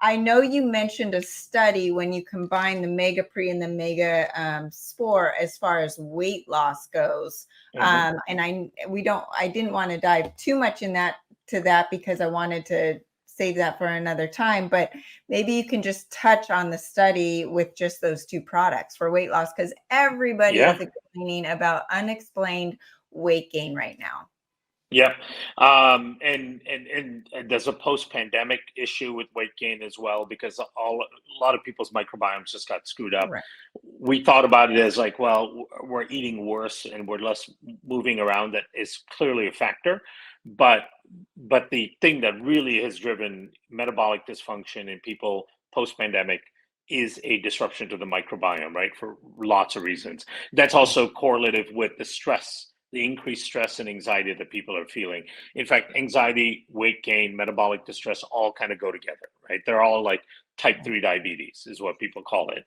I know you mentioned a study when you combine the Mega Pre and the Mega Spore as far as weight loss goes. And I didn't want to dive too much to that because I wanted to save that for another time, but maybe you can just touch on the study with just those two products for weight loss, because everybody is complaining about unexplained weight gain right now. Yeah. And there's a post-pandemic issue with weight gain as well, because a lot of people's microbiomes just got screwed up. Right. We thought about it as like, well, we're eating worse and we're less moving around. That is clearly a factor. But the thing that really has driven metabolic dysfunction in people post-pandemic is a disruption to the microbiome, right? For lots of reasons. That's also correlative with the stress, the increased stress and anxiety that people are feeling. In fact, anxiety, weight gain, metabolic distress all kind of go together, right? They're all like type 3 diabetes is what people call it.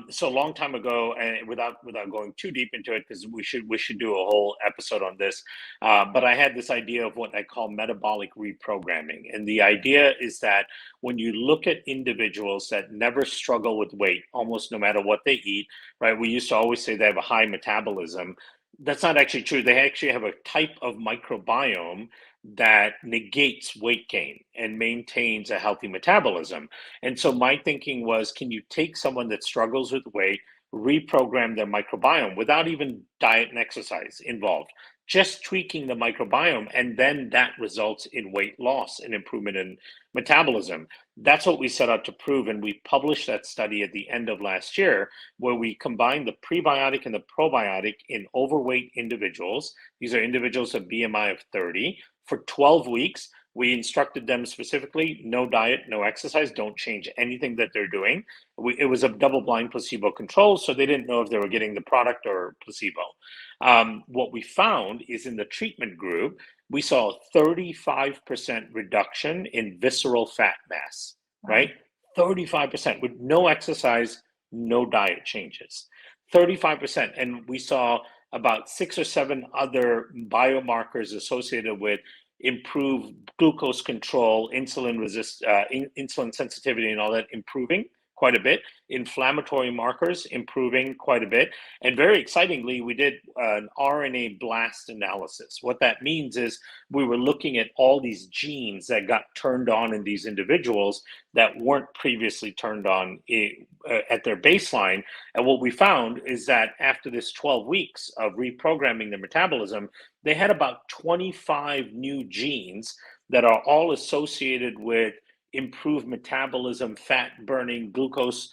So a long time ago, and without going too deep into it, because we should do a whole episode on this, but I had this idea of what I call metabolic reprogramming. And the idea is that when you look at individuals that never struggle with weight, almost no matter what they eat, right? We used to always say they have a high metabolism. That's not actually true. They actually have a type of microbiome that negates weight gain and maintains a healthy metabolism. And so my thinking was, can you take someone that struggles with weight, reprogram their microbiome without even diet and exercise involved, just tweaking the microbiome, and then that results in weight loss and improvement in metabolism. That's what we set out to prove, and we published that study at the end of last year, where we combined the prebiotic and the probiotic in overweight individuals. These are individuals with BMI of 30 for 12 weeks. We instructed them specifically, no diet, no exercise, don't change anything that they're doing. It was a double-blind placebo control, so they didn't know if they were getting the product or placebo. What we found is in the treatment group, we saw a 35% reduction in visceral fat mass, right? 35% with no exercise, no diet changes. 35%. And we saw about 6 or 7 other biomarkers associated with improved glucose control, insulin sensitivity, and all that improving quite a bit. Inflammatory markers improving quite a bit. And very excitingly, we did an RNA blast analysis. What that means is we were looking at all these genes that got turned on in these individuals that weren't previously turned on at their baseline. And what we found is that after this 12 weeks of reprogramming their metabolism, they had about 25 new genes that are all associated with improved metabolism, fat burning, glucose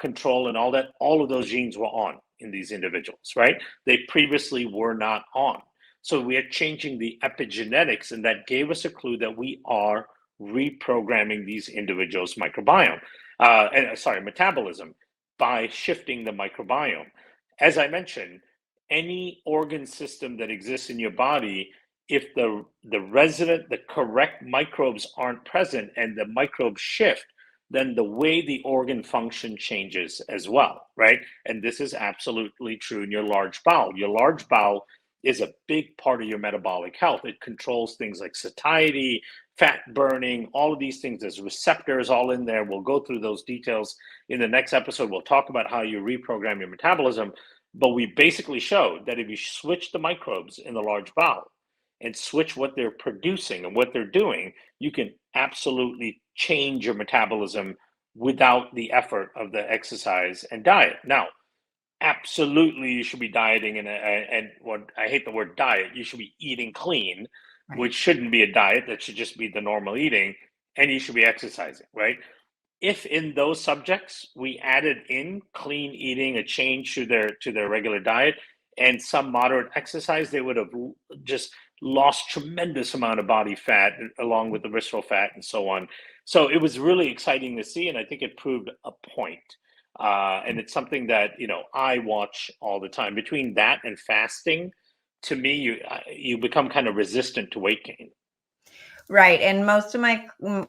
control, and all that. All of those genes were on in these individuals, right? They previously were not on. So we are changing the epigenetics, and that gave us a clue that we are reprogramming these individuals' metabolism by shifting the microbiome. As I mentioned, any organ system that exists in your body, if the correct microbes aren't present and the microbes shift, then the way the organ function changes as well, right? And this is absolutely true in your large bowel. Your large bowel is a big part of your metabolic health. It controls things like satiety, fat burning, all of these things. There's receptors all in there. We'll go through those details in the next episode. We'll talk about how you reprogram your metabolism. But we basically showed that if you switch the microbes in the large bowel and switch what they're producing and what they're doing, you can absolutely change your metabolism without the effort of the exercise and diet. Now, absolutely, you should be dieting, and what I hate the word diet. You should be eating clean, which shouldn't be a diet. That should just be the normal eating, and you should be exercising, right? If in those subjects we added in clean eating, a change to their regular diet, and some moderate exercise, they would have just lost tremendous amount of body fat along with the visceral fat and so on. So it was really exciting to see, and I think it proved a point. And it's something that I watch all the time. Between that and fasting, to me, you become kind of resistant to weight gain. Right. And most of my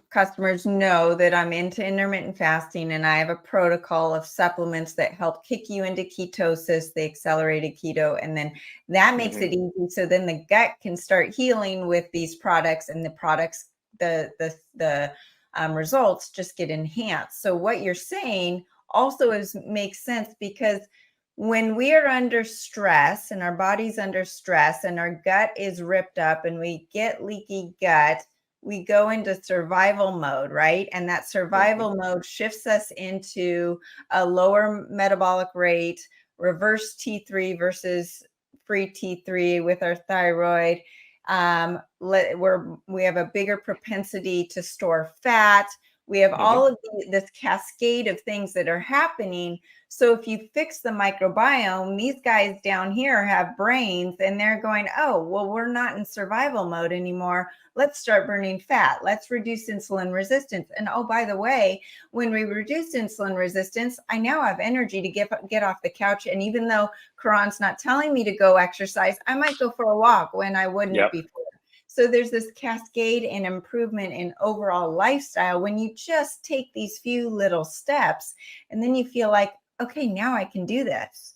customers know that I'm into intermittent fasting, and I have a protocol of supplements that help kick you into ketosis, the accelerated keto. And then that makes it easy. So then the gut can start healing with these products, and the products, the results just get enhanced. So what you're saying also makes sense, because when we are under stress and our body's under stress and our gut is ripped up and we get leaky gut, we go into survival mode, right? And that Hmm. survival mode shifts us into a lower metabolic rate, reverse T3 versus free T3 with our thyroid. We have a bigger propensity to store fat. We have all Hmm. of this cascade of things that are happening. So if you fix the microbiome, these guys down here have brains and they're going, oh, well, we're not in survival mode anymore. Let's start burning fat. Let's reduce insulin resistance. And oh, by the way, when we reduce insulin resistance, I now have energy to get off the couch. And even though Quran's not telling me to go exercise, I might go for a walk when I wouldn't Yep. before. So there's this cascade and improvement in overall lifestyle when you just take these few little steps, and then you feel like, okay, now I can do this.